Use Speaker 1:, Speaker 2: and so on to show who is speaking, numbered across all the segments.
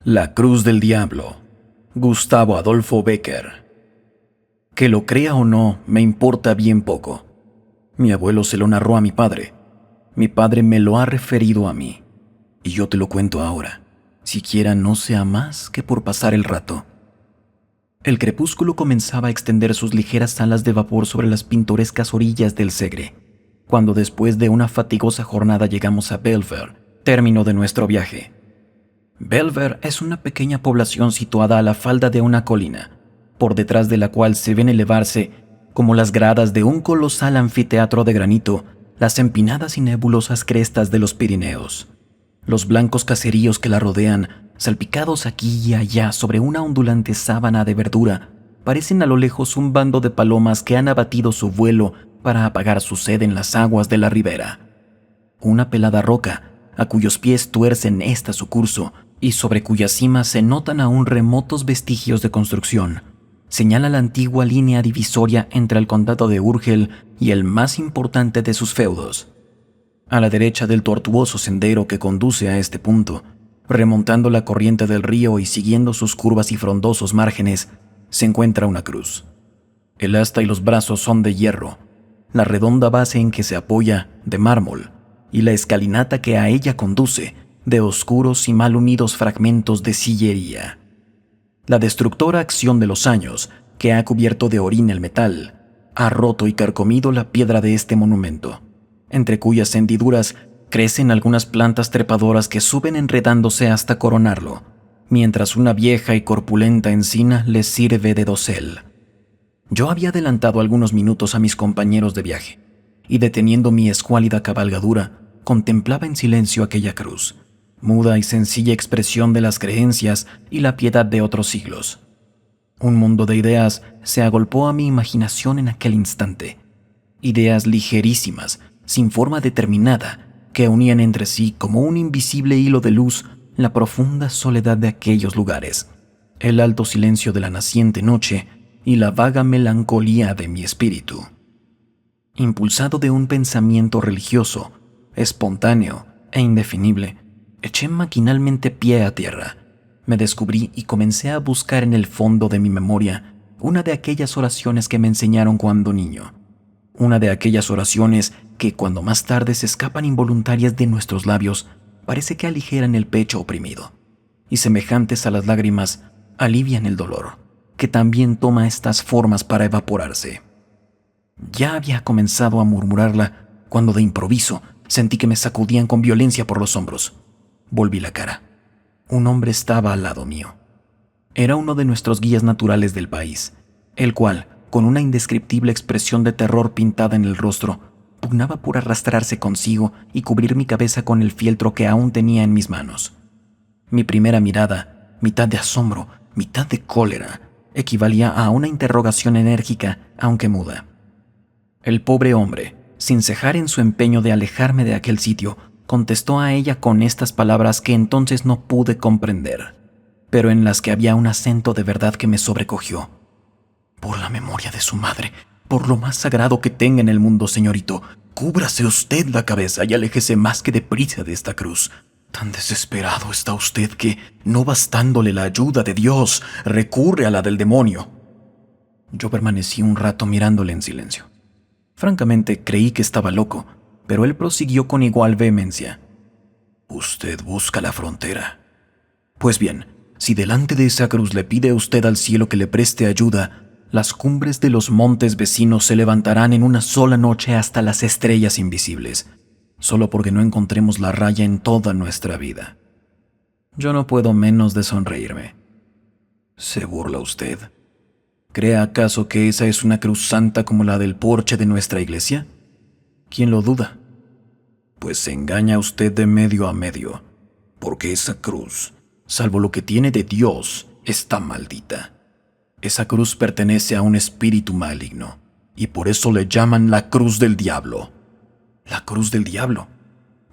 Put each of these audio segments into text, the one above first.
Speaker 1: La Cruz del Diablo, Gustavo Adolfo Bécquer. Que lo crea o no, me importa bien poco. Mi abuelo se lo narró a mi padre me lo ha referido a mí, y yo te lo cuento ahora, siquiera no sea más que por pasar el rato. El crepúsculo comenzaba a extender sus ligeras alas de vapor sobre las pintorescas orillas del Segre, cuando después de una fatigosa jornada llegamos a Belver, término de nuestro viaje. Belver es una pequeña población situada a la falda de una colina, por detrás de la cual se ven elevarse, como las gradas de un colosal anfiteatro de granito, las empinadas y nebulosas crestas de los Pirineos. Los blancos caseríos que la rodean, salpicados aquí y allá sobre una ondulante sábana de verdura, parecen a lo lejos un bando de palomas que han abatido su vuelo para apagar su sed en las aguas de la ribera. Una pelada roca, a cuyos pies tuercen esta su curso, y sobre cuya cima se notan aún remotos vestigios de construcción, señala la antigua línea divisoria entre el condado de Urgel y el más importante de sus feudos. A la derecha del tortuoso sendero que conduce a este punto, remontando la corriente del río y siguiendo sus curvas y frondosos márgenes, se encuentra una cruz. El asta y los brazos son de hierro, la redonda base en que se apoya, de mármol, y la escalinata que a ella conduce, de oscuros y mal unidos fragmentos de sillería. La destructora acción de los años, que ha cubierto de orín el metal, ha roto y carcomido la piedra de este monumento, entre cuyas hendiduras crecen algunas plantas trepadoras que suben enredándose hasta coronarlo, mientras una vieja y corpulenta encina les sirve de dosel. Yo había adelantado algunos minutos a mis compañeros de viaje, y deteniendo mi escuálida cabalgadura, contemplaba en silencio aquella cruz, muda y sencilla expresión de las creencias y la piedad de otros siglos. Un mundo de ideas se agolpó a mi imaginación en aquel instante. Ideas ligerísimas, sin forma determinada, que unían entre sí como un invisible hilo de luz la profunda soledad de aquellos lugares, el alto silencio de la naciente noche y la vaga melancolía de mi espíritu. Impulsado de un pensamiento religioso, espontáneo e indefinible, eché maquinalmente pie a tierra, me descubrí y comencé a buscar en el fondo de mi memoria una de aquellas oraciones que me enseñaron cuando niño, una de aquellas oraciones que cuando más tarde se escapan involuntarias de nuestros labios, parece que aligeran el pecho oprimido, y semejantes a las lágrimas, alivian el dolor, que también toma estas formas para evaporarse. Ya había comenzado a murmurarla cuando de improviso sentí que me sacudían con violencia por los hombros. Volví la cara. Un hombre estaba al lado mío. Era uno de nuestros guías naturales del país, el cual, con una indescriptible expresión de terror pintada en el rostro, pugnaba por arrastrarse consigo y cubrir mi cabeza con el fieltro que aún tenía en mis manos. Mi primera mirada, mitad de asombro, mitad de cólera, equivalía a una interrogación enérgica, aunque muda. El pobre hombre, sin cejar en su empeño de alejarme de aquel sitio, contestó a ella con estas palabras que entonces no pude comprender, pero en las que había un acento de verdad que me sobrecogió. Por la memoria de su madre, por lo más sagrado que tenga en el mundo, señorito, cúbrase usted la cabeza y aléjese más que deprisa de esta cruz. Tan desesperado está usted que, no bastándole la ayuda de Dios, recurre a la del demonio. Yo permanecí un rato mirándole en silencio. Francamente, creí que estaba loco, pero él prosiguió con igual vehemencia. Usted busca la frontera. Pues bien, si delante de esa cruz le pide usted al cielo que le preste ayuda, las cumbres de los montes vecinos se levantarán en una sola noche hasta las estrellas invisibles, solo porque no encontremos la raya en toda nuestra vida. Yo no puedo menos de sonreírme. ¿Se burla usted? ¿Cree acaso que esa es una cruz santa como la del porche de nuestra iglesia? ¿Quién lo duda? Pues se engaña usted de medio a medio, porque esa cruz, salvo lo que tiene de Dios, está maldita. Esa cruz pertenece a un espíritu maligno, y por eso le llaman la cruz del diablo. ¿La cruz del diablo?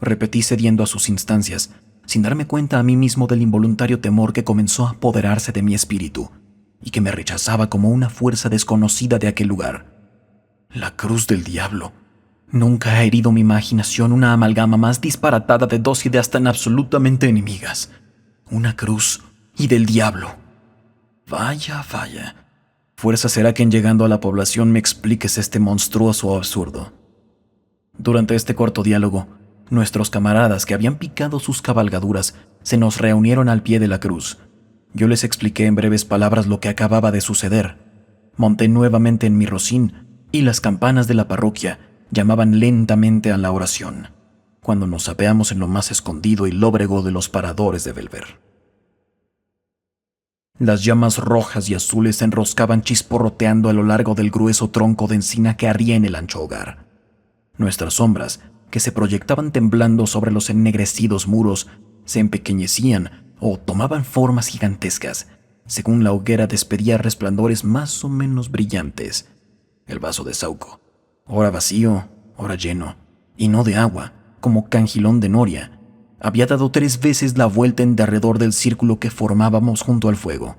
Speaker 1: Repetí cediendo a sus instancias, sin darme cuenta a mí mismo del involuntario temor que comenzó a apoderarse de mi espíritu, y que me rechazaba como una fuerza desconocida de aquel lugar. La cruz del diablo. Nunca ha herido mi imaginación una amalgama más disparatada de dos ideas tan absolutamente enemigas. Una cruz y del diablo. Vaya, vaya. Fuerza será que en llegando a la población me expliques este monstruoso absurdo. Durante este corto diálogo, nuestros camaradas que habían picado sus cabalgaduras se nos reunieron al pie de la cruz. Yo les expliqué en breves palabras lo que acababa de suceder. Monté nuevamente en mi rocín y las campanas de la parroquia llamaban lentamente a la oración, cuando nos apeamos en lo más escondido y lóbrego de los paradores de Belver. Las llamas rojas y azules se enroscaban chisporroteando a lo largo del grueso tronco de encina que ardía en el ancho hogar. Nuestras sombras, que se proyectaban temblando sobre los ennegrecidos muros, se empequeñecían o tomaban formas gigantescas, según la hoguera despedía resplandores más o menos brillantes. El vaso de Sauco, ora vacío, ora lleno, y no de agua, como Cangilón de Noria, había dado 3 veces la vuelta en derredor del círculo que formábamos junto al fuego,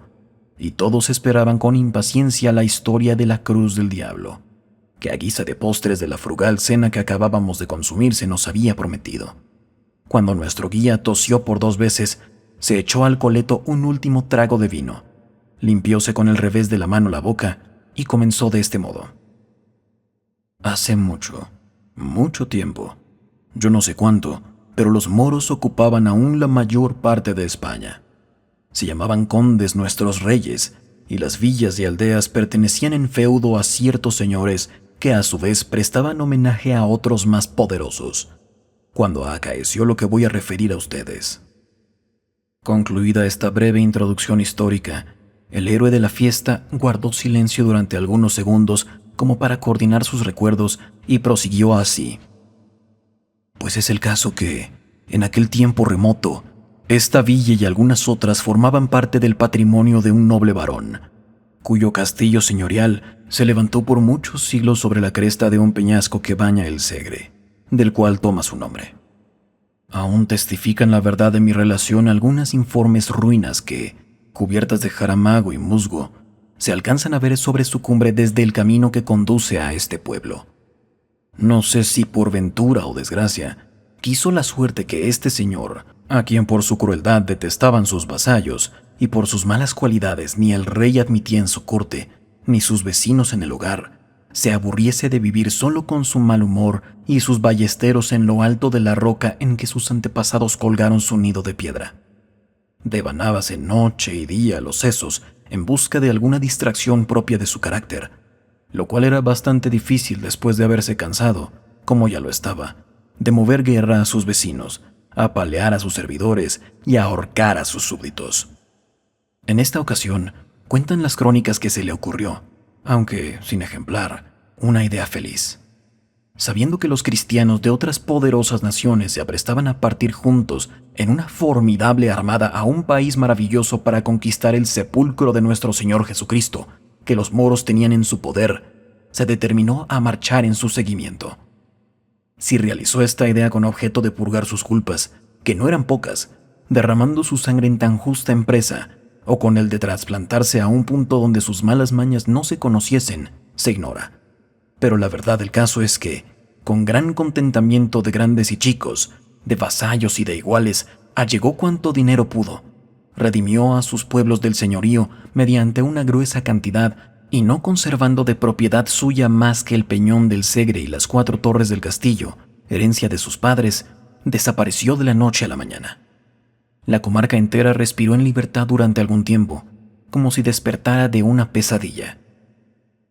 Speaker 1: y todos esperaban con impaciencia la historia de la cruz del diablo, que a guisa de postres de la frugal cena que acabábamos de consumir se nos había prometido. Cuando nuestro guía tosió por 2 veces, se echó al coleto un último trago de vino, limpióse con el revés de la mano la boca y comenzó de este modo. Hace mucho, mucho tiempo, yo no sé cuánto, pero los moros ocupaban aún la mayor parte de España. Se llamaban condes nuestros reyes, y las villas y aldeas pertenecían en feudo a ciertos señores que a su vez prestaban homenaje a otros más poderosos, cuando acaeció lo que voy a referir a ustedes. Concluida esta breve introducción histórica, el héroe de la fiesta guardó silencio durante algunos segundos como para coordinar sus recuerdos y prosiguió así. Pues es el caso que, en aquel tiempo remoto, esta villa y algunas otras formaban parte del patrimonio de un noble varón, cuyo castillo señorial se levantó por muchos siglos sobre la cresta de un peñasco que baña el Segre, del cual toma su nombre. Aún testifican la verdad de mi relación algunas informes ruinas que, cubiertas de jaramago y musgo, se alcanzan a ver sobre su cumbre desde el camino que conduce a este pueblo. No sé si por ventura o desgracia, quiso la suerte que este señor, a quien por su crueldad detestaban sus vasallos y por sus malas cualidades ni el rey admitía en su corte, ni sus vecinos en el hogar, se aburriese de vivir solo con su mal humor y sus ballesteros en lo alto de la roca en que sus antepasados colgaron su nido de piedra. Devanábase noche y día los sesos en busca de alguna distracción propia de su carácter, lo cual era bastante difícil después de haberse cansado, como ya lo estaba, de mover guerra a sus vecinos, apalear a sus servidores y ahorcar a sus súbditos. En esta ocasión, cuentan las crónicas que se le ocurrió, aunque sin ejemplar, una idea feliz. Sabiendo que los cristianos de otras poderosas naciones se aprestaban a partir juntos en una formidable armada a un país maravilloso para conquistar el sepulcro de nuestro Señor Jesucristo, que los moros tenían en su poder, se determinó a marchar en su seguimiento. Si realizó esta idea con objeto de purgar sus culpas, que no eran pocas, derramando su sangre en tan justa empresa, o con el de trasplantarse a un punto donde sus malas mañas no se conociesen, se ignora. Pero la verdad del caso es que, con gran contentamiento de grandes y chicos, de vasallos y de iguales, allegó cuanto dinero pudo, redimió a sus pueblos del señorío mediante una gruesa cantidad y no conservando de propiedad suya más que el peñón del Segre y las 4 torres del castillo, herencia de sus padres, desapareció de la noche a la mañana. La comarca entera respiró en libertad durante algún tiempo, como si despertara de una pesadilla.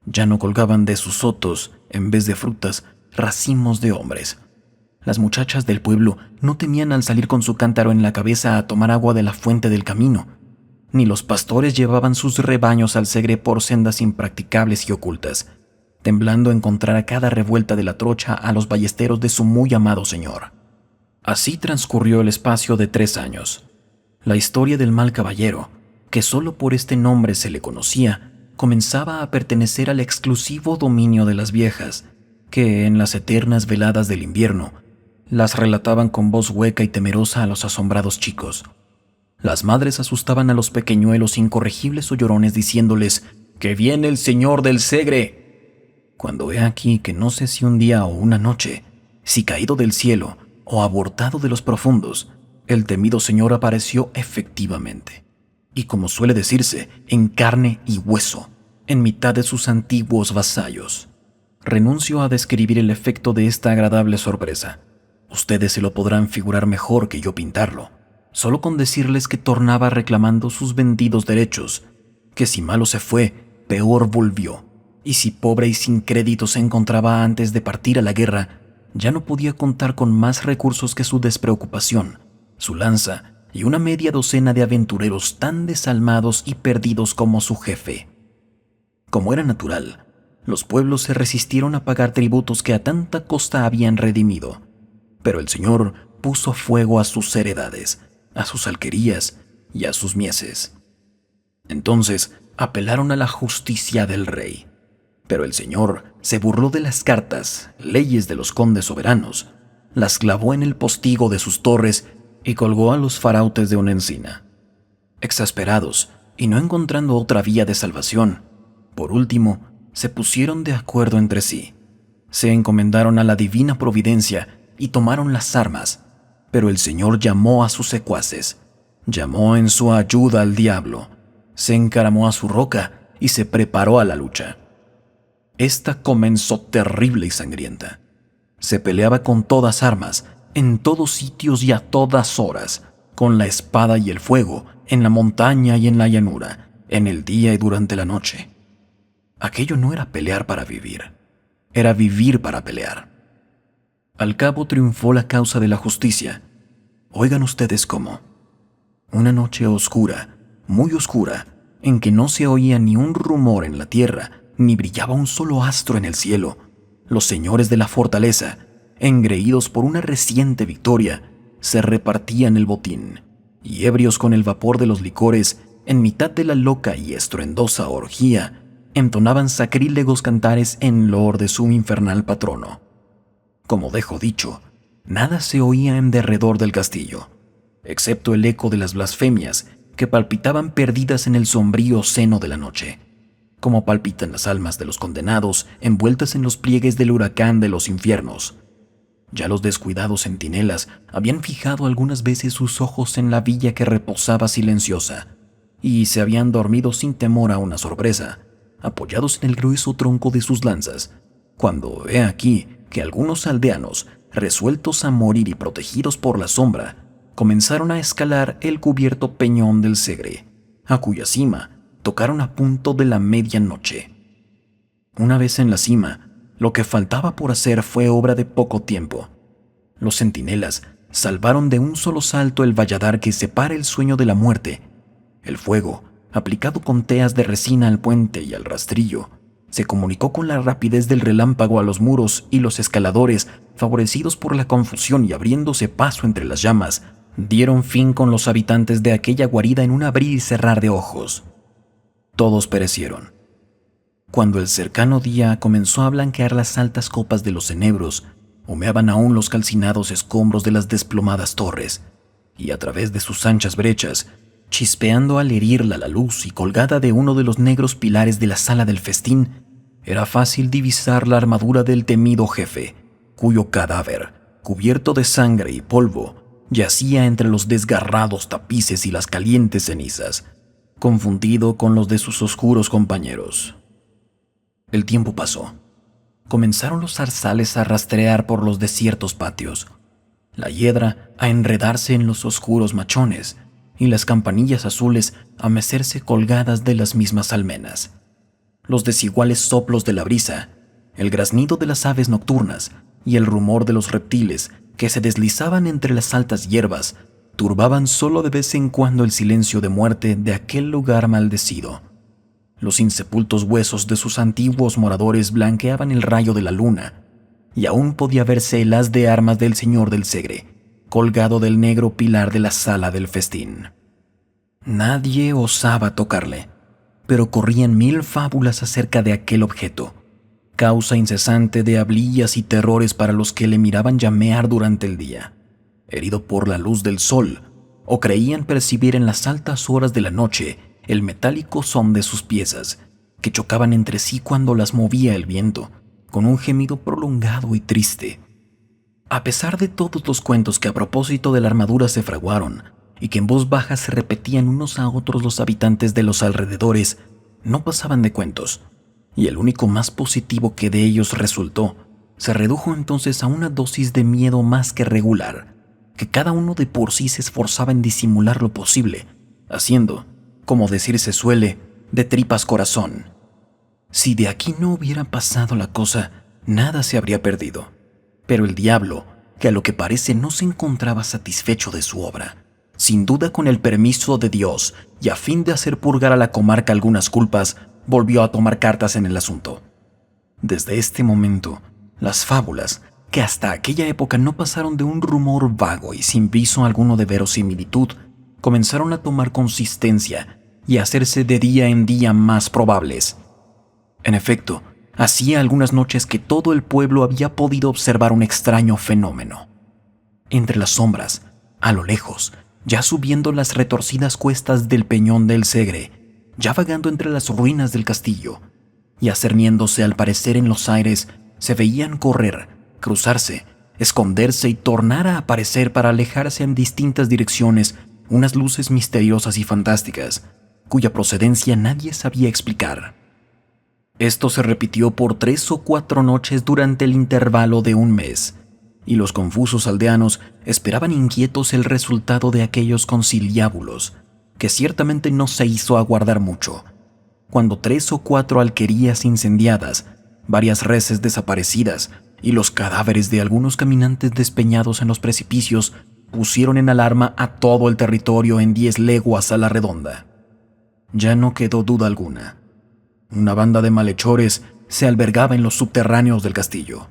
Speaker 1: Ya no colgaban de sus sotos, en vez de frutas, racimos de hombres. Las muchachas del pueblo no temían al salir con su cántaro en la cabeza a tomar agua de la fuente del camino, ni los pastores llevaban sus rebaños al Segre por sendas impracticables y ocultas, temblando a encontrar a cada revuelta de la trocha a los ballesteros de su muy amado señor. Así transcurrió el espacio de 3 años. La historia del mal caballero, que solo por este nombre se le conocía, comenzaba a pertenecer al exclusivo dominio de las viejas, que en las eternas veladas del invierno las relataban con voz hueca y temerosa a los asombrados chicos. Las madres asustaban a los pequeñuelos incorregibles o llorones diciéndoles ¡que viene el señor del Segre! Cuando he aquí que no sé si un día o una noche, si caído del cielo o abortado de los profundos, el temido señor apareció efectivamente. y, como suele decirse, en carne y hueso, en mitad de sus antiguos vasallos. Renuncio a describir el efecto de esta agradable sorpresa. Ustedes se lo podrán figurar mejor que yo pintarlo, solo con decirles que tornaba reclamando sus vendidos derechos, que si malo se fue, peor volvió, y si pobre y sin crédito se encontraba antes de partir a la guerra, ya no podía contar con más recursos que su despreocupación, su lanza y una media docena de aventureros tan desalmados y perdidos como su jefe. Como era natural, los pueblos se resistieron a pagar tributos que a tanta costa habían redimido, pero el Señor puso fuego a sus heredades, a sus alquerías y a sus mieses. Entonces apelaron a la justicia del rey, pero el Señor se burló de las cartas, leyes de los condes soberanos, las clavó en el postigo de sus torres y colgó a los farautes de una encina. Exasperados y no encontrando otra vía de salvación, por último, se pusieron de acuerdo entre sí. Se encomendaron a la divina providencia y tomaron las armas, pero el Señor llamó a sus secuaces, llamó en su ayuda al diablo, se encaramó a su roca y se preparó a la lucha. Esta comenzó terrible y sangrienta. Se peleaba con todas armas, en todos sitios y a todas horas, con la espada y el fuego, en la montaña y en la llanura, en el día y durante la noche. Aquello no era pelear para vivir, era vivir para pelear. Al cabo triunfó la causa de la justicia. Oigan ustedes cómo. Una noche oscura, muy oscura, en que no se oía ni un rumor en la tierra, ni brillaba un solo astro en el cielo, los señores de la fortaleza, engreídos por una reciente victoria, se repartían el botín, y ebrios con el vapor de los licores, en mitad de la loca y estruendosa orgía, entonaban sacrílegos cantares en loor de su infernal patrono. Como dejo dicho, nada se oía en derredor del castillo, excepto el eco de las blasfemias que palpitaban perdidas en el sombrío seno de la noche, como palpitan las almas de los condenados envueltas en los pliegues del huracán de los infiernos. Ya los descuidados centinelas habían fijado algunas veces sus ojos en la villa que reposaba silenciosa, y se habían dormido sin temor a una sorpresa, apoyados en el grueso tronco de sus lanzas, cuando he aquí que algunos aldeanos, resueltos a morir y protegidos por la sombra, comenzaron a escalar el cubierto peñón del Segre, a cuya cima tocaron a punto de la medianoche. Una vez en la cima, lo que faltaba por hacer fue obra de poco tiempo. Los centinelas salvaron de un solo salto el valladar que separa el sueño de la muerte. El fuego, aplicado con teas de resina al puente y al rastrillo, se comunicó con la rapidez del relámpago a los muros, y los escaladores, favorecidos por la confusión y abriéndose paso entre las llamas, dieron fin con los habitantes de aquella guarida en un abrir y cerrar de ojos. Todos perecieron. Cuando el cercano día comenzó a blanquear las altas copas de los enebros, humeaban aún los calcinados escombros de las desplomadas torres, y a través de sus anchas brechas, chispeando al herirla la luz y colgada de uno de los negros pilares de la sala del festín, era fácil divisar la armadura del temido jefe, cuyo cadáver, cubierto de sangre y polvo, yacía entre los desgarrados tapices y las calientes cenizas, confundido con los de sus oscuros compañeros. El tiempo pasó. Comenzaron los zarzales a rastrear por los desiertos patios, la hiedra a enredarse en los oscuros machones y las campanillas azules a mecerse colgadas de las mismas almenas. Los desiguales soplos de la brisa, el graznido de las aves nocturnas y el rumor de los reptiles que se deslizaban entre las altas hierbas turbaban solo de vez en cuando el silencio de muerte de aquel lugar maldecido. Los insepultos huesos de sus antiguos moradores blanqueaban el rayo de la luna, y aún podía verse el haz de armas del señor del Segre, colgado del negro pilar de la sala del festín. Nadie osaba tocarle, pero corrían 1000 fábulas acerca de aquel objeto, causa incesante de hablillas y terrores para los que le miraban llamear durante el día, herido por la luz del sol, o creían percibir en las altas horas de la noche el metálico son de sus piezas, que chocaban entre sí cuando las movía el viento, con un gemido prolongado y triste. A pesar de todos los cuentos que a propósito de la armadura se fraguaron, y que en voz baja se repetían unos a otros los habitantes de los alrededores, no pasaban de cuentos, y el único más positivo que de ellos resultó se redujo entonces a una dosis de miedo más que regular, que cada uno de por sí se esforzaba en disimular lo posible, haciendo, como decirse suele, de tripas corazón. Si de aquí no hubiera pasado la cosa, nada se habría perdido. Pero el diablo, que a lo que parece no se encontraba satisfecho de su obra, sin duda con el permiso de Dios y a fin de hacer purgar a la comarca algunas culpas, volvió a tomar cartas en el asunto. Desde este momento, las fábulas, que hasta aquella época no pasaron de un rumor vago y sin viso alguno de verosimilitud, comenzaron a tomar consistencia y a hacerse de día en día más probables. En efecto, hacía algunas noches que todo el pueblo había podido observar un extraño fenómeno. Entre las sombras, a lo lejos, ya subiendo las retorcidas cuestas del Peñón del Segre, ya vagando entre las ruinas del castillo, y cerniéndose al parecer en los aires, se veían correr, cruzarse, esconderse y tornar a aparecer para alejarse en distintas direcciones unas luces misteriosas y fantásticas, cuya procedencia nadie sabía explicar. Esto se repitió por 3 o 4 noches durante el intervalo de un mes, y los confusos aldeanos esperaban inquietos el resultado de aquellos conciliábulos, que ciertamente no se hizo aguardar mucho, cuando 3 o 4 alquerías incendiadas, varias reses desaparecidas y los cadáveres de algunos caminantes despeñados en los precipicios pusieron en alarma a todo el territorio en 10 leguas a la redonda. Ya no quedó duda alguna. Una banda de malhechores se albergaba en los subterráneos del castillo.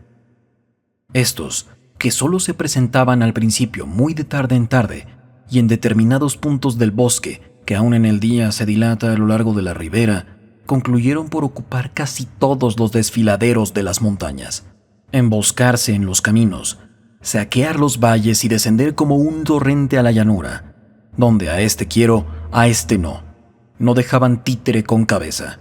Speaker 1: Estos, que solo se presentaban al principio muy de tarde en tarde y en determinados puntos del bosque que aún en el día se dilata a lo largo de la ribera, concluyeron por ocupar casi todos los desfiladeros de las montañas, emboscarse en los caminos, saquear los valles y descender como un torrente a la llanura, donde a este quiero, a este no dejaban títere con cabeza.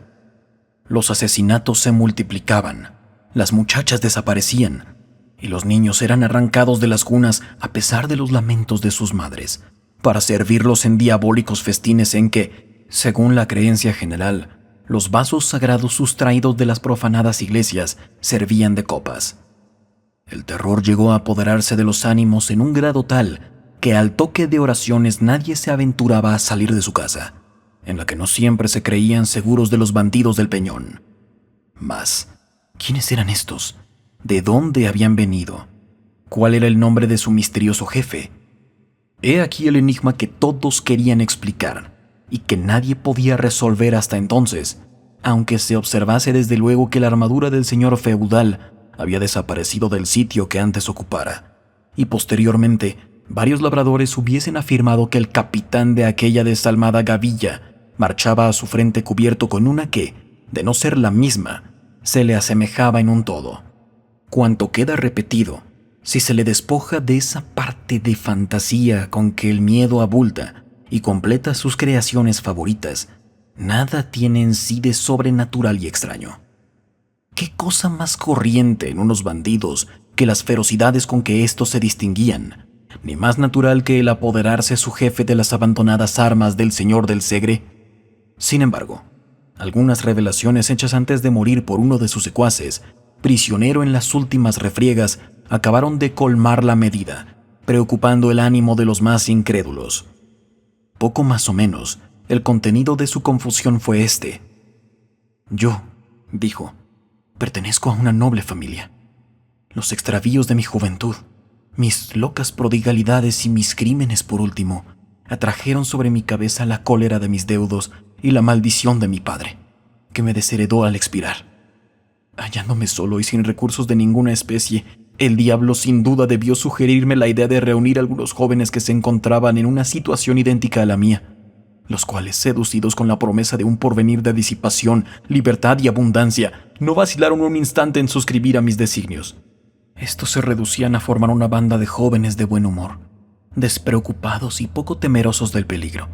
Speaker 1: Los asesinatos se multiplicaban, las muchachas desaparecían, y los niños eran arrancados de las cunas a pesar de los lamentos de sus madres, para servirlos en diabólicos festines en que, según la creencia general, los vasos sagrados sustraídos de las profanadas iglesias servían de copas. El terror llegó a apoderarse de los ánimos en un grado tal que al toque de oraciones nadie se aventuraba a salir de su casa, en la que no siempre se creían seguros de los bandidos del Peñón. Mas, ¿quiénes eran estos? ¿De dónde habían venido? ¿Cuál era el nombre de su misterioso jefe? He aquí el enigma que todos querían explicar y que nadie podía resolver hasta entonces, aunque se observase desde luego que la armadura del señor feudal había desaparecido del sitio que antes ocupara, y posteriormente varios labradores hubiesen afirmado que el capitán de aquella desalmada gavilla marchaba a su frente cubierto con una que, de no ser la misma, se le asemejaba en un todo. Cuanto queda repetido, si se le despoja de esa parte de fantasía con que el miedo abulta y completa sus creaciones favoritas, nada tiene en sí de sobrenatural y extraño. ¿Qué cosa más corriente en unos bandidos que las ferocidades con que éstos se distinguían, ni más natural que el apoderarse su jefe de las abandonadas armas del señor del Segre? Sin embargo, algunas revelaciones hechas antes de morir por uno de sus secuaces, prisionero en las últimas refriegas, acabaron de colmar la medida, preocupando el ánimo de los más incrédulos. Poco más o menos, el contenido de su confusión fue este. Yo, dijo, pertenezco a una noble familia. Los extravíos de mi juventud, mis locas prodigalidades y mis crímenes por último, atrajeron sobre mi cabeza la cólera de mis deudos y la maldición de mi padre, que me desheredó al expirar. Hallándome solo y sin recursos de ninguna especie, el diablo sin duda debió sugerirme la idea de reunir a algunos jóvenes que se encontraban en una situación idéntica a la mía, los cuales, seducidos con la promesa de un porvenir de disipación, libertad y abundancia, no vacilaron un instante en suscribir a mis designios. Estos se reducían a formar una banda de jóvenes de buen humor, despreocupados y poco temerosos del peligro,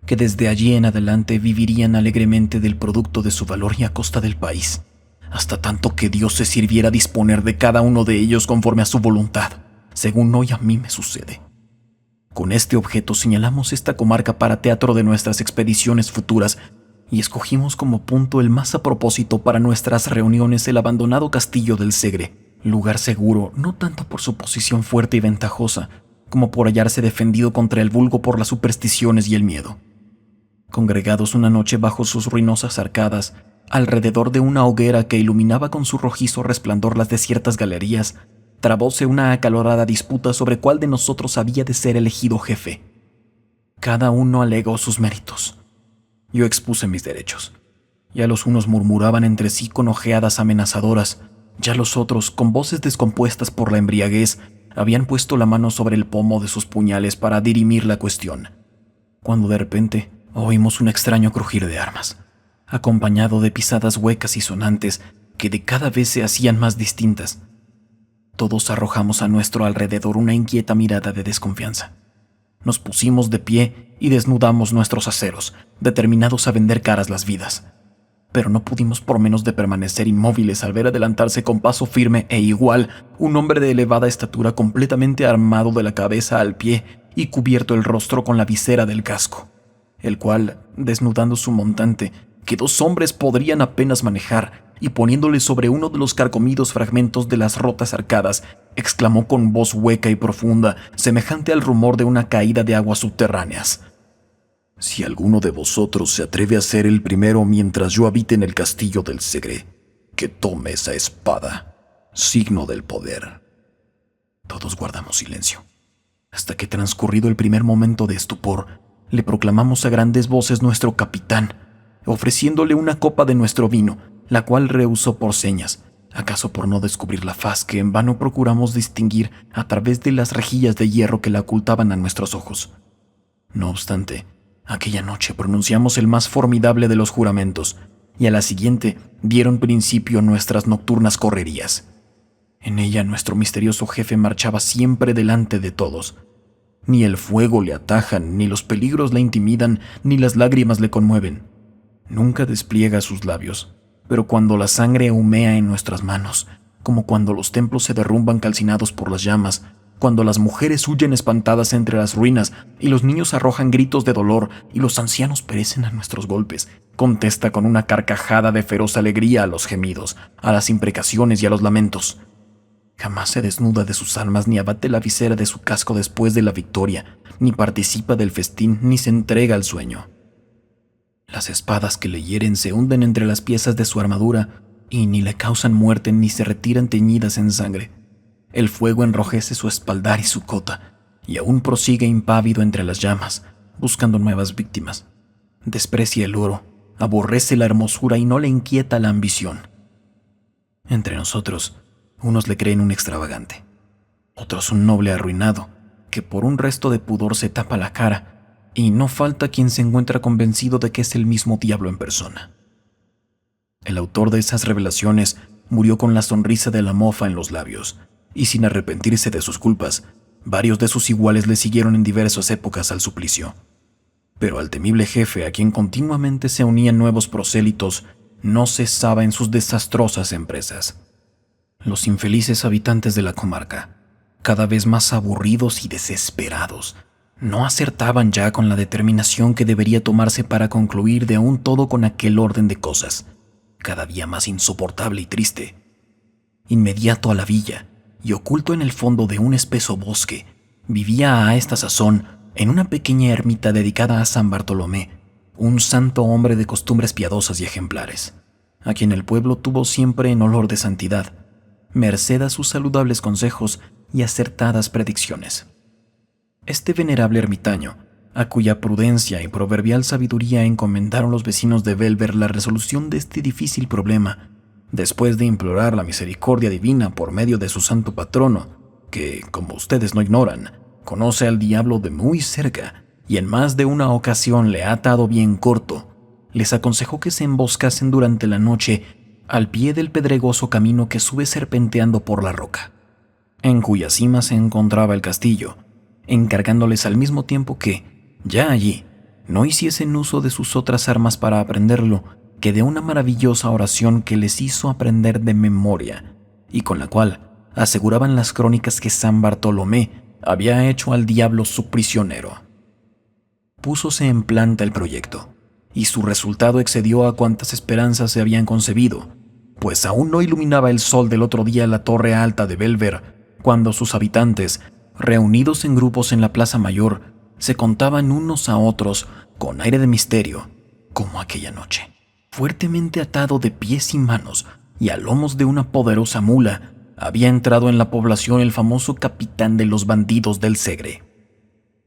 Speaker 1: que desde allí en adelante vivirían alegremente del producto de su valor y a costa del país, hasta tanto que Dios se sirviera disponer de cada uno de ellos conforme a su voluntad, según hoy a mí me sucede. Con este objeto señalamos esta comarca para teatro de nuestras expediciones futuras y escogimos como punto el más a propósito para nuestras reuniones el abandonado castillo del Segre, lugar seguro no tanto por su posición fuerte y ventajosa, como por hallarse defendido contra el vulgo por las supersticiones y el miedo. Congregados una noche bajo sus ruinosas arcadas, alrededor de una hoguera que iluminaba con su rojizo resplandor las desiertas galerías, trabóse una acalorada disputa sobre cuál de nosotros había de ser elegido jefe. Cada uno alegó sus méritos. Yo expuse mis derechos. Ya los unos murmuraban entre sí con ojeadas amenazadoras, ya los otros, con voces descompuestas por la embriaguez, habían puesto la mano sobre el pomo de sus puñales para dirimir la cuestión, cuando de repente oímos un extraño crujir de armas, acompañado de pisadas huecas y sonantes que de cada vez se hacían más distintas. Todos arrojamos a nuestro alrededor una inquieta mirada de desconfianza. Nos pusimos de pie y desnudamos nuestros aceros, determinados a vender caras las vidas. Pero no pudimos por menos de permanecer inmóviles al ver adelantarse con paso firme e igual un hombre de elevada estatura completamente armado de la cabeza al pie y cubierto el rostro con la visera del casco, el cual, desnudando su montante, que 2 hombres podrían apenas manejar, y poniéndole sobre uno de los carcomidos fragmentos de las rotas arcadas, exclamó con voz hueca y profunda, semejante al rumor de una caída de aguas subterráneas: «Si alguno de vosotros se atreve a ser el primero mientras yo habite en el castillo del Segre, que tome esa espada, signo del poder». Todos guardamos silencio, hasta que, transcurrido el primer momento de estupor, le proclamamos a grandes voces nuestro capitán, ofreciéndole una copa de nuestro vino, la cual rehusó por señas, acaso por no descubrir la faz que en vano procuramos distinguir a través de las rejillas de hierro que la ocultaban a nuestros ojos. No obstante, aquella noche pronunciamos el más formidable de los juramentos, y a la siguiente dieron principio nuestras nocturnas correrías. En ella nuestro misterioso jefe marchaba siempre delante de todos. Ni el fuego le atajan, ni los peligros le intimidan, ni las lágrimas le conmueven. Nunca despliega sus labios, pero cuando la sangre humea en nuestras manos, como cuando los templos se derrumban calcinados por las llamas, cuando las mujeres huyen espantadas entre las ruinas y los niños arrojan gritos de dolor y los ancianos perecen a nuestros golpes, contesta con una carcajada de feroz alegría a los gemidos, a las imprecaciones y a los lamentos. Jamás se desnuda de sus armas, ni abate la visera de su casco después de la victoria, ni participa del festín, ni se entrega al sueño. Las espadas que le hieren se hunden entre las piezas de su armadura y ni le causan muerte ni se retiran teñidas en sangre. El fuego enrojece su espaldar y su cota, y aún prosigue impávido entre las llamas, buscando nuevas víctimas. Desprecia el oro, aborrece la hermosura y no le inquieta la ambición. Entre nosotros, unos le creen un extravagante, otros un noble arruinado, que por un resto de pudor se tapa la cara, y no falta quien se encuentra convencido de que es el mismo diablo en persona. El autor de esas revelaciones murió con la sonrisa de la mofa en los labios, y sin arrepentirse de sus culpas, varios de sus iguales le siguieron en diversas épocas al suplicio. Pero al temible jefe, a quien continuamente se unían nuevos prosélitos, no cesaba en sus desastrosas empresas. Los infelices habitantes de la comarca, cada vez más aburridos y desesperados, no acertaban ya con la determinación que debería tomarse para concluir de un todo con aquel orden de cosas, cada día más insoportable y triste. Inmediato a la villa, y oculto en el fondo de un espeso bosque, vivía a esta sazón, en una pequeña ermita dedicada a San Bartolomé, un santo hombre de costumbres piadosas y ejemplares, a quien el pueblo tuvo siempre en olor de santidad, merced a sus saludables consejos y acertadas predicciones. Este venerable ermitaño, a cuya prudencia y proverbial sabiduría encomendaron los vecinos de Belver la resolución de este difícil problema, después de implorar la misericordia divina por medio de su santo patrono, que, como ustedes no ignoran, conoce al diablo de muy cerca y en más de una ocasión le ha atado bien corto, les aconsejó que se emboscasen durante la noche al pie del pedregoso camino que sube serpenteando por la roca, en cuya cima se encontraba el castillo, encargándoles al mismo tiempo que, ya allí, no hiciesen uso de sus otras armas para aprenderlo, que de una maravillosa oración que les hizo aprender de memoria, y con la cual aseguraban las crónicas que San Bartolomé había hecho al diablo su prisionero. Púsose en planta el proyecto, y su resultado excedió a cuantas esperanzas se habían concebido, pues aún no iluminaba el sol del otro día la torre alta de Belver, cuando sus habitantes, reunidos en grupos en la plaza mayor, se contaban unos a otros con aire de misterio, como aquella noche. Fuertemente atado de pies y manos y a lomos de una poderosa mula, había entrado en la población el famoso capitán de los bandidos del Segre.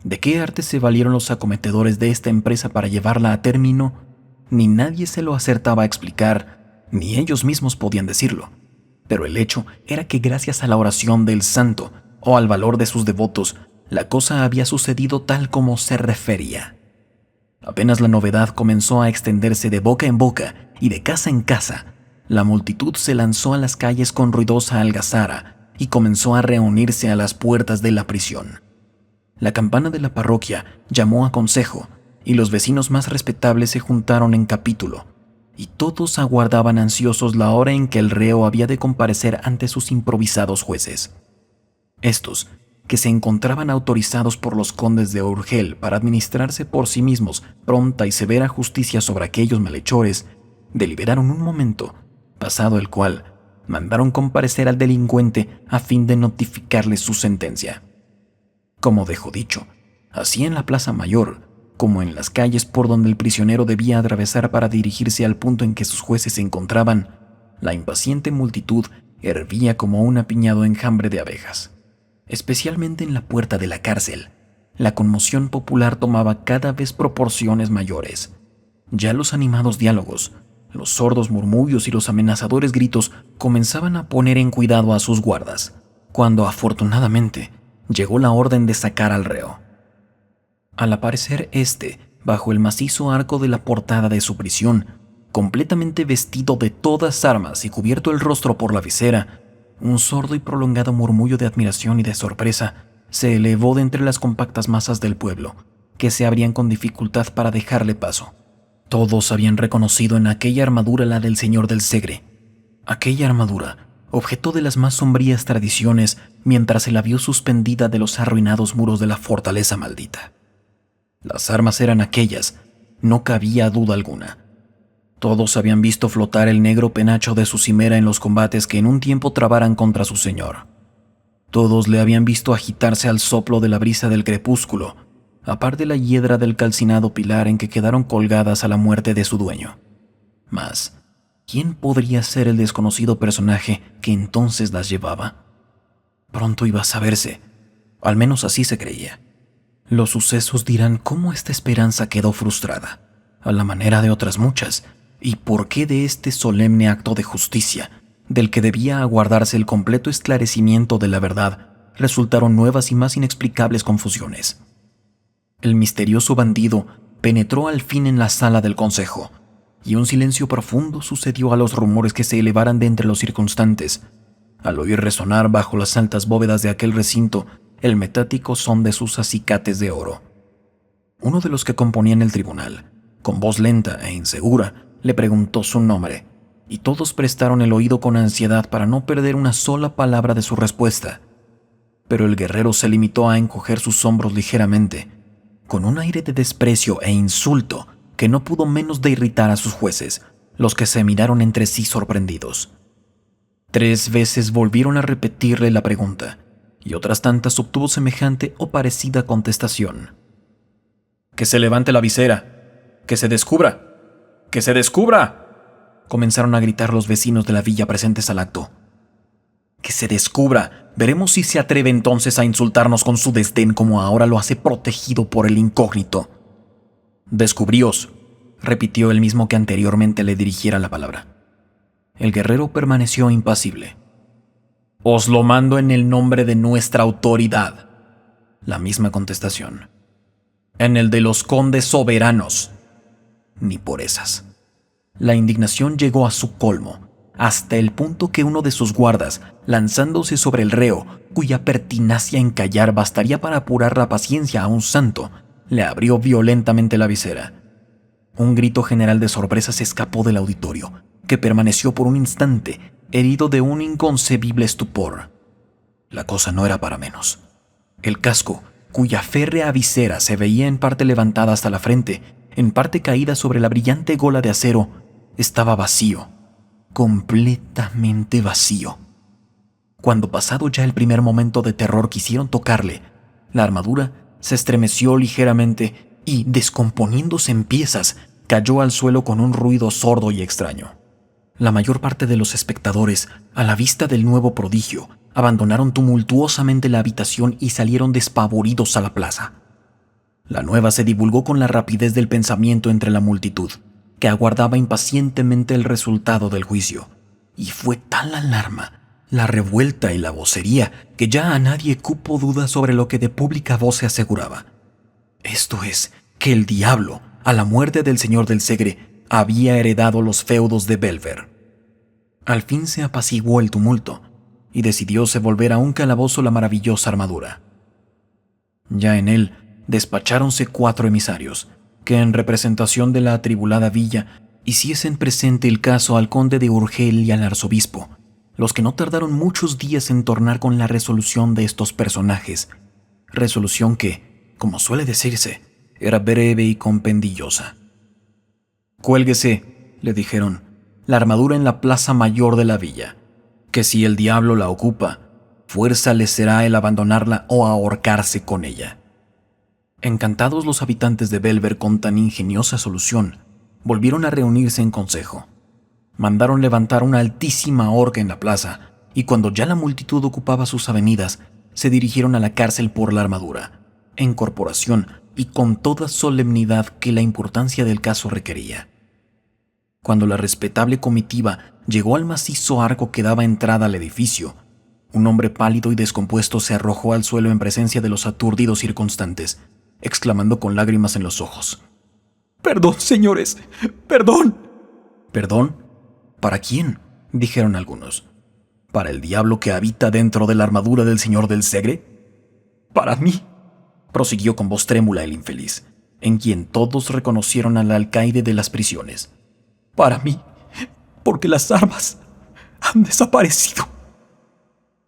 Speaker 1: ¿De qué arte se valieron los acometedores de esta empresa para llevarla a término? Ni nadie se lo acertaba a explicar, ni ellos mismos podían decirlo. Pero el hecho era que gracias a la oración del santo o al valor de sus devotos, la cosa había sucedido tal como se refería. Apenas la novedad comenzó a extenderse de boca en boca y de casa en casa, la multitud se lanzó a las calles con ruidosa algazara y comenzó a reunirse a las puertas de la prisión. La campana de la parroquia llamó a consejo y los vecinos más respetables se juntaron en capítulo, y todos aguardaban ansiosos la hora en que el reo había de comparecer ante sus improvisados jueces. Estos, que se encontraban autorizados por los condes de Urgel para administrarse por sí mismos pronta y severa justicia sobre aquellos malhechores, deliberaron un momento, pasado el cual mandaron comparecer al delincuente a fin de notificarle su sentencia. Como dejo dicho, así en la plaza mayor, como en las calles por donde el prisionero debía atravesar para dirigirse al punto en que sus jueces se encontraban, la impaciente multitud hervía como un apiñado enjambre de abejas. Especialmente en la puerta de la cárcel, la conmoción popular tomaba cada vez proporciones mayores. Ya los animados diálogos, los sordos murmullos y los amenazadores gritos comenzaban a poner en cuidado a sus guardas, cuando afortunadamente llegó la orden de sacar al reo. Al aparecer bajo el macizo arco de la portada de su prisión, completamente vestido de todas armas y cubierto el rostro por la visera, un sordo y prolongado murmullo de admiración y de sorpresa se elevó de entre las compactas masas del pueblo, que se abrían con dificultad para dejarle paso. Todos habían reconocido en aquella armadura la del señor del Segre. Aquella armadura, objeto de las más sombrías tradiciones, mientras se la vio suspendida de los arruinados muros de la fortaleza maldita. Las armas eran aquellas, no cabía duda alguna. Todos habían visto flotar el negro penacho de su cimera en los combates que en un tiempo trabaran contra su señor. Todos le habían visto agitarse al soplo de la brisa del crepúsculo, a par de la hiedra del calcinado pilar en que quedaron colgadas a la muerte de su dueño. Mas, ¿quién podría ser el desconocido personaje que entonces las llevaba? Pronto iba a saberse, al menos así se creía. Los sucesos dirán cómo esta esperanza quedó frustrada, a la manera de otras muchas, y por qué de este solemne acto de justicia, del que debía aguardarse el completo esclarecimiento de la verdad, resultaron nuevas y más inexplicables confusiones. El misterioso bandido penetró al fin en la sala del consejo, y un silencio profundo sucedió a los rumores que se elevaran de entre los circunstantes, al oír resonar bajo las altas bóvedas de aquel recinto el metático son de sus acicates de oro. Uno de los que componían el tribunal, con voz lenta e insegura, le preguntó su nombre, y todos prestaron el oído con ansiedad para no perder una sola palabra de su respuesta. Pero el guerrero se limitó a encoger sus hombros ligeramente, con un aire de desprecio e insulto que no pudo menos de irritar a sus jueces, los que se miraron entre sí sorprendidos. 3 veces volvieron a repetirle la pregunta, y otras tantas obtuvo semejante o parecida contestación. «¡Que se levante la visera! ¡Que se descubra! ¡Que se descubra!», comenzaron a gritar los vecinos de la villa presentes al acto. «¡Que se descubra! Veremos si se atreve entonces a insultarnos con su desdén como ahora lo hace protegido por el incógnito». «Descubríos», repitió el mismo que anteriormente le dirigiera la palabra. El guerrero permaneció impasible. «Os lo mando en el nombre de nuestra autoridad». La misma contestación. «En el de los condes soberanos». Ni por esas. La indignación llegó a su colmo, hasta el punto que uno de sus guardas, lanzándose sobre el reo, cuya pertinacia en callar bastaría para apurar la paciencia a un santo, le abrió violentamente la visera. Un grito general de sorpresa se escapó del auditorio, que permaneció por un instante herido de un inconcebible estupor. La cosa no era para menos. El casco, cuya férrea visera se veía en parte levantada hasta la frente, en parte caída sobre la brillante gola de acero, estaba vacío, completamente vacío. Cuando pasado ya el primer momento de terror quisieron tocarle, la armadura se estremeció ligeramente y, descomponiéndose en piezas, cayó al suelo con un ruido sordo y extraño. La mayor parte de los espectadores, a la vista del nuevo prodigio, abandonaron tumultuosamente la habitación y salieron despavoridos a la plaza. La nueva se divulgó con la rapidez del pensamiento entre la multitud, que aguardaba impacientemente el resultado del juicio, y fue tal la alarma, la revuelta y la vocería que ya a nadie cupo duda sobre lo que de pública voz se aseguraba. Esto es, que el diablo, a la muerte del señor del Segre, había heredado los feudos de Belver. Al fin se apaciguó el tumulto, y decidióse volver a un calabozo la maravillosa armadura. Ya en él despacháronse 4 emisarios, que en representación de la atribulada villa hiciesen presente el caso al conde de Urgel y al arzobispo, los que no tardaron muchos días en tornar con la resolución de estos personajes, resolución que, como suele decirse, era breve y compendiosa. «Cuélguese», le dijeron, «la armadura en la plaza mayor de la villa, que si el diablo la ocupa, fuerza le será el abandonarla o ahorcarse con ella». Encantados los habitantes de Belver con tan ingeniosa solución, volvieron a reunirse en consejo. Mandaron levantar una altísima horca en la plaza, y cuando ya la multitud ocupaba sus avenidas, se dirigieron a la cárcel por la armadura, en corporación y con toda solemnidad que la importancia del caso requería. Cuando la respetable comitiva llegó al macizo arco que daba entrada al edificio, un hombre pálido y descompuesto se arrojó al suelo en presencia de los aturdidos circunstantes, exclamando con lágrimas en los ojos: «¡Perdón, señores! ¡Perdón!». «¿Perdón? ¿Para quién?», dijeron algunos. «¿Para el diablo que habita dentro de la armadura del señor del Segre?». «Para mí», prosiguió con voz trémula el infeliz, en quien todos reconocieron al alcaide de las prisiones. «Para mí, porque las armas han desaparecido».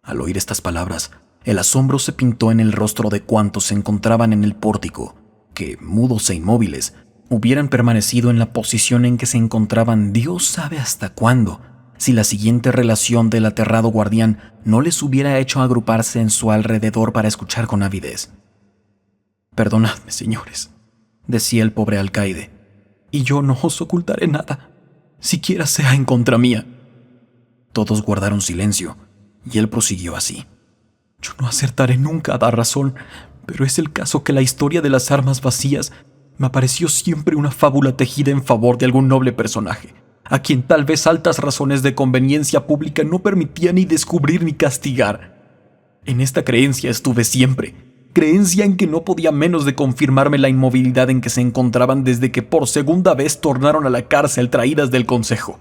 Speaker 1: Al oír estas palabras, el asombro se pintó en el rostro de cuantos se encontraban en el pórtico, que, mudos e inmóviles, hubieran permanecido en la posición en que se encontraban Dios sabe hasta cuándo, si la siguiente relación del aterrado guardián no les hubiera hecho agruparse en su alrededor para escuchar con avidez. «Perdonadme, señores», decía el pobre alcaide, «y yo no os ocultaré nada, siquiera sea en contra mía». Todos guardaron silencio, y él prosiguió así: «Yo no acertaré nunca a dar razón, pero es el caso que la historia de las armas vacías me pareció siempre una fábula tejida en favor de algún noble personaje, a quien tal vez altas razones de conveniencia pública no permitían ni descubrir ni castigar. En esta creencia estuve siempre, creencia en que no podía menos de confirmarme la inmovilidad en que se encontraban desde que por segunda vez tornaron a la cárcel traídas del consejo.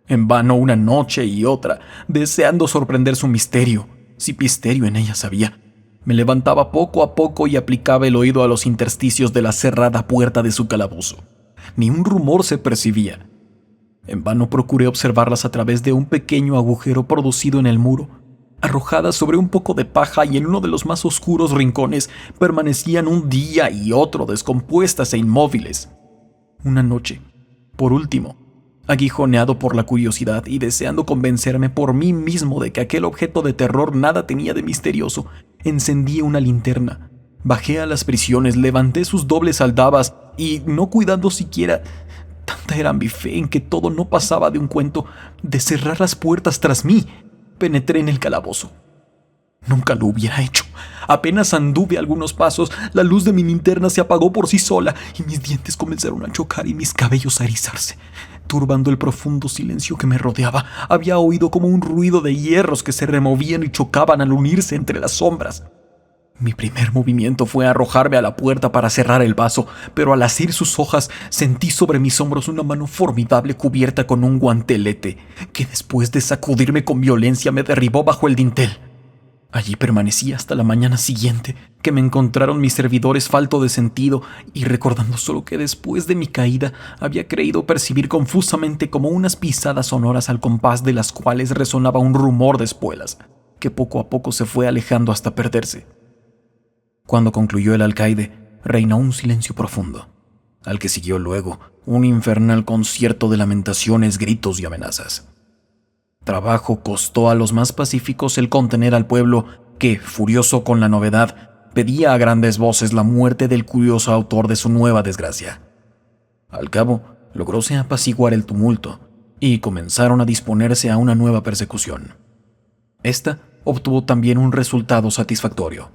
Speaker 1: En vano una noche y otra, deseando sorprender su misterio, si misterio en ellas había, me levantaba poco a poco y aplicaba el oído a los intersticios de la cerrada puerta de su calabozo. Ni un rumor se percibía. En vano procuré observarlas a través de un pequeño agujero producido en el muro. Arrojadas sobre un poco de paja y en uno de los más oscuros rincones, permanecían un día y otro descompuestas e inmóviles. Una noche, por último, aguijoneado por la curiosidad y deseando convencerme por mí mismo de que aquel objeto de terror nada tenía de misterioso, encendí una linterna, bajé a las prisiones, levanté sus dobles aldabas y, no cuidando siquiera, tanta era mi fe en que todo no pasaba de un cuento, de cerrar las puertas tras mí, penetré en el calabozo. Nunca lo hubiera hecho. Apenas anduve algunos pasos, la luz de mi linterna se apagó por sí sola y mis dientes comenzaron a chocar y mis cabellos a erizarse. Turbando el profundo silencio que me rodeaba, había oído como un ruido de hierros que se removían y chocaban al unirse entre las sombras. Mi primer movimiento fue arrojarme a la puerta para cerrar el vaso, pero al asir sus hojas sentí sobre mis hombros una mano formidable cubierta con un guantelete, que después de sacudirme con violencia me derribó bajo el dintel. Allí permanecí hasta la mañana siguiente, que me encontraron mis servidores falto de sentido y recordando solo que después de mi caída había creído percibir confusamente como unas pisadas sonoras al compás de las cuales resonaba un rumor de espuelas, que poco a poco se fue alejando hasta perderse. Cuando concluyó el alcaide, reinó un silencio profundo, al que siguió luego un infernal concierto de lamentaciones, gritos y amenazas. Trabajo costó a los más pacíficos el contener al pueblo que, furioso con la novedad, pedía a grandes voces la muerte del curioso autor de su nueva desgracia. Al cabo, logróse apaciguar el tumulto y comenzaron a disponerse a una nueva persecución. Esta obtuvo también un resultado satisfactorio.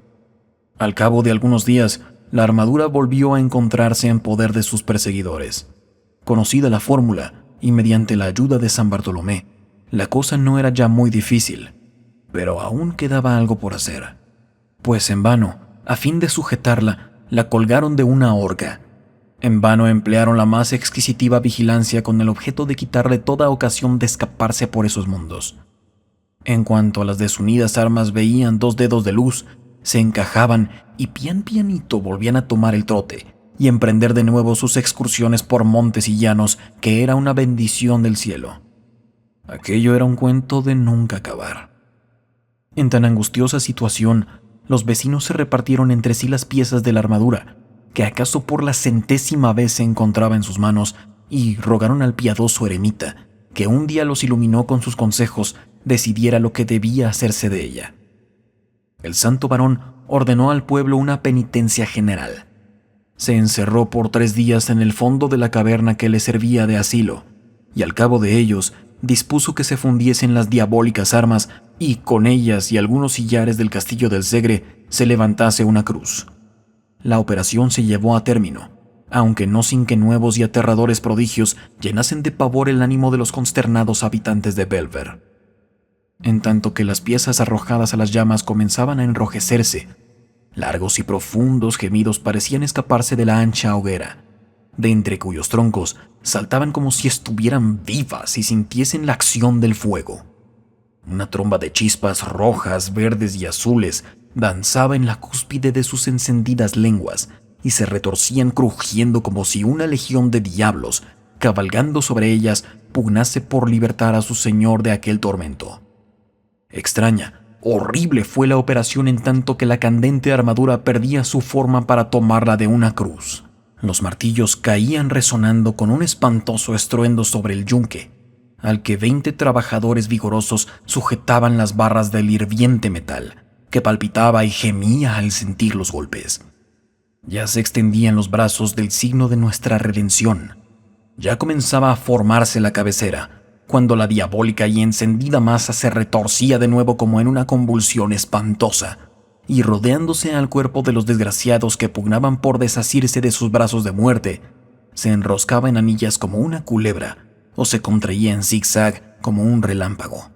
Speaker 1: Al cabo de algunos días, la armadura volvió a encontrarse en poder de sus perseguidores. Conocida la fórmula y mediante la ayuda de San Bartolomé, la cosa no era ya muy difícil, pero aún quedaba algo por hacer, pues en vano, a fin de sujetarla, la colgaron de una horca. En vano emplearon la más exquisitiva vigilancia con el objeto de quitarle toda ocasión de escaparse por esos mundos. En cuanto a las desunidas armas veían 2 dedos de luz, se encajaban y pianito volvían a tomar el trote y emprender de nuevo sus excursiones por montes y llanos, que era una bendición del cielo. Aquello era un cuento de nunca acabar. En tan angustiosa situación, los vecinos se repartieron entre sí las piezas de la armadura, que acaso por la 100ª vez se encontraba en sus manos, y rogaron al piadoso eremita, que un día los iluminó con sus consejos, decidiera lo que debía hacerse de ella. El santo varón ordenó al pueblo una penitencia general. Se encerró por 3 días en el fondo de la caverna que le servía de asilo, y al cabo de ellos dispuso que se fundiesen las diabólicas armas y con ellas y algunos sillares del castillo del Segre se levantase una cruz. La operación se llevó a término, aunque no sin que nuevos y aterradores prodigios llenasen de pavor el ánimo de los consternados habitantes de Belver. En tanto que las piezas arrojadas a las llamas comenzaban a enrojecerse, largos y profundos gemidos parecían escaparse de la ancha hoguera, de entre cuyos troncos saltaban como si estuvieran vivas y sintiesen la acción del fuego. Una tromba de chispas rojas, verdes y azules danzaba en la cúspide de sus encendidas lenguas y se retorcían crujiendo como si una legión de diablos, cabalgando sobre ellas, pugnase por libertar a su señor de aquel tormento. Extraña, horrible fue la operación en tanto que la candente armadura perdía su forma para tomarla de una cruz. Los martillos caían resonando con un espantoso estruendo sobre el yunque, al que 20 trabajadores vigorosos sujetaban las barras del hirviente metal, que palpitaba y gemía al sentir los golpes. Ya se extendían los brazos del signo de nuestra redención. Ya comenzaba a formarse la cabecera, cuando la diabólica y encendida masa se retorcía de nuevo como en una convulsión espantosa, y rodeándose al cuerpo de los desgraciados que pugnaban por desasirse de sus brazos de muerte, se enroscaba en anillas como una culebra o se contraía en zigzag como un relámpago.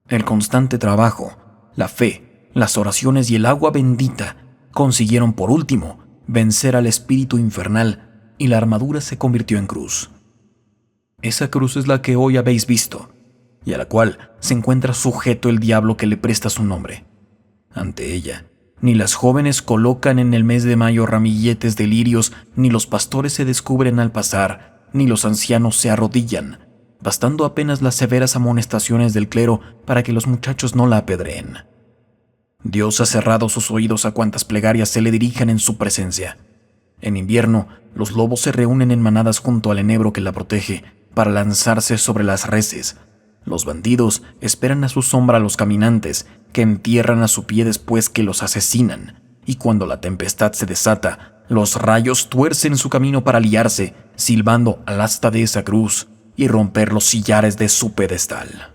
Speaker 1: El constante trabajo, la fe, las oraciones y el agua bendita consiguieron por último vencer al espíritu infernal y la armadura se convirtió en cruz. Esa cruz es la que hoy habéis visto y a la cual se encuentra sujeto el diablo que le presta su nombre. Ante ella, ni las jóvenes colocan en el mes de mayo ramilletes de lirios, ni los pastores se descubren al pasar, ni los ancianos se arrodillan, bastando apenas las severas amonestaciones del clero para que los muchachos no la apedreen. Dios ha cerrado sus oídos a cuantas plegarias se le dirijan en su presencia. En invierno, los lobos se reúnen en manadas junto al enebro que la protege para lanzarse sobre las reses. Los bandidos esperan a su sombra a los caminantes, que entierran a su pie después que los asesinan, y cuando la tempestad se desata, los rayos tuercen su camino para liarse, silbando al asta de esa cruz y romper los sillares de su pedestal.